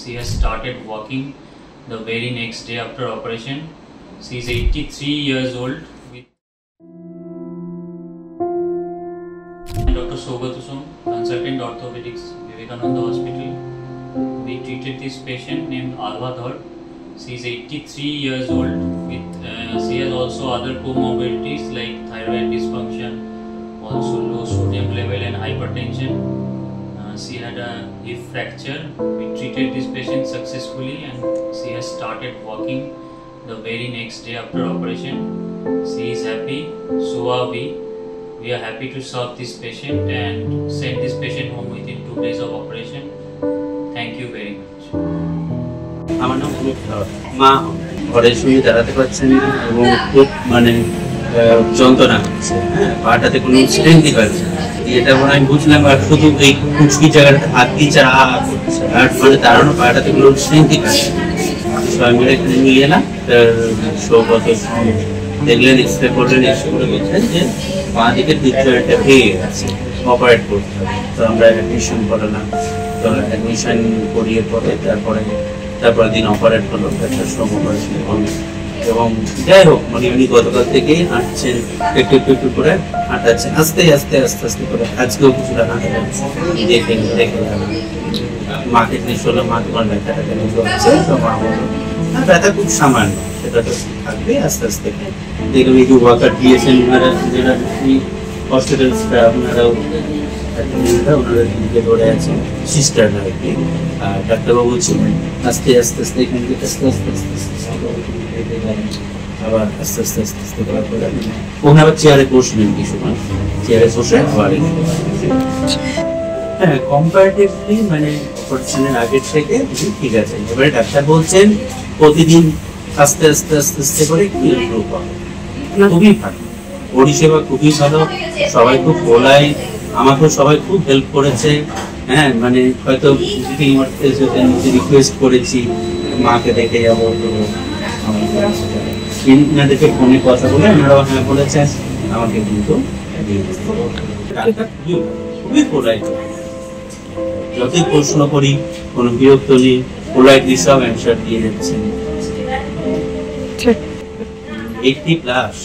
She has started walking the very next day after operation. She is 83 years old. With Dr. Sogatusum, consultant orthopedics, Vivekananda Hospital. We treated this patient named Alva Dhar. She is 83 years old. She has also other comorbidities like thyroid dysfunction, also low sodium level and hypertension. She had a hip fracture. We treated this patient successfully and she has started walking the very next day after operation. She is happy, so are we. We are happy to serve this patient and send this patient home within 2 days of operation. Thank you very much. আমার নাম মা ঘরে শুয়ে দাঁড়াতে পারছেন না এবং খুব যন্ত্রণা হচ্ছে, পাটাতে কোনো স্ট্রেংথই পাচ্ছে না। এটা আমি বুঝলাম আর শুধু এই কুচকি জায়গাটা হাত দিয়ে আর দাঁড়ানো পাটাতে কোনো স্ট্রেংথই পাচ্ছে না। সবাই মিলে এখানে নিয়ে এলাম, সৌগত দেখলেন, এক্সরে করলেন, এসে করে বলছেন যে পা দিকে দুই জয়েন্টটা ভেঙে গেছে, অপারেট করতে হবে। তো আমরা অ্যাডমিশন করালাম, তো অ্যাডমিশন করিয়ে পরে তারপরে দিন অপারেট করলো, একটা শ্রম অপারেশন হলো। এবং যাই হোক উনি গতকাল থেকেই হাঁটছেন, একটু করে হাঁটাচ্ছেন, আস্তে আস্তে করে। আজকেও কিছুটা হাঁটাচ্ছেন, দেখে মাকে জিনিস হলো, মা তোমার ব্যথাটা কেন হচ্ছে? তো মা বললো ব্যথা খুব সামান্য, সেটা তো থাকবে আস্তে আস্তে। দেখলাম এই যে ওয়াকার দিয়েছেন ওনারা, যারা হসপিটাল স্টাফ, ওনারা দিকে ধরে আছেন, সিস্টার না আর কি। আর ডাক্তারবাবু ছিলেন, আস্তে আস্তে এখান থেকে আবার আস্তে করার পরে ওখানে আবার চেয়ারে বসলেন, কিছু চেয়ারে বসে আবার হ্যাঁ কম্পারেটিভলি অপারেশনের আগের থেকে ঠিক আছে। এবারে ডাক্তার বলছেন প্রতিদিন আস্তে আস্তে করে একটু ইমপ্রুভ হবে। খুবই ভালো, পরিষেবা খুবই ভালো, সবাই খুব বলাই, আমাকেও সবাই খুব হেল্প করেছে। হ্যাঁ হয়তো রিকোয়েস্ট করেছি মাকে দেখে যাবো, তো এনাদেরকে ফোনে কথা বলে ওনারাও হ্যাঁ বলেছেন আমাকে, কিন্তু খুবই পোলাইট, যতই প্রশ্ন করি কোনো বিরক্ত নেই, পোলাইটলি সব অ্যান্সার দিয়ে যাচ্ছেন। 80+।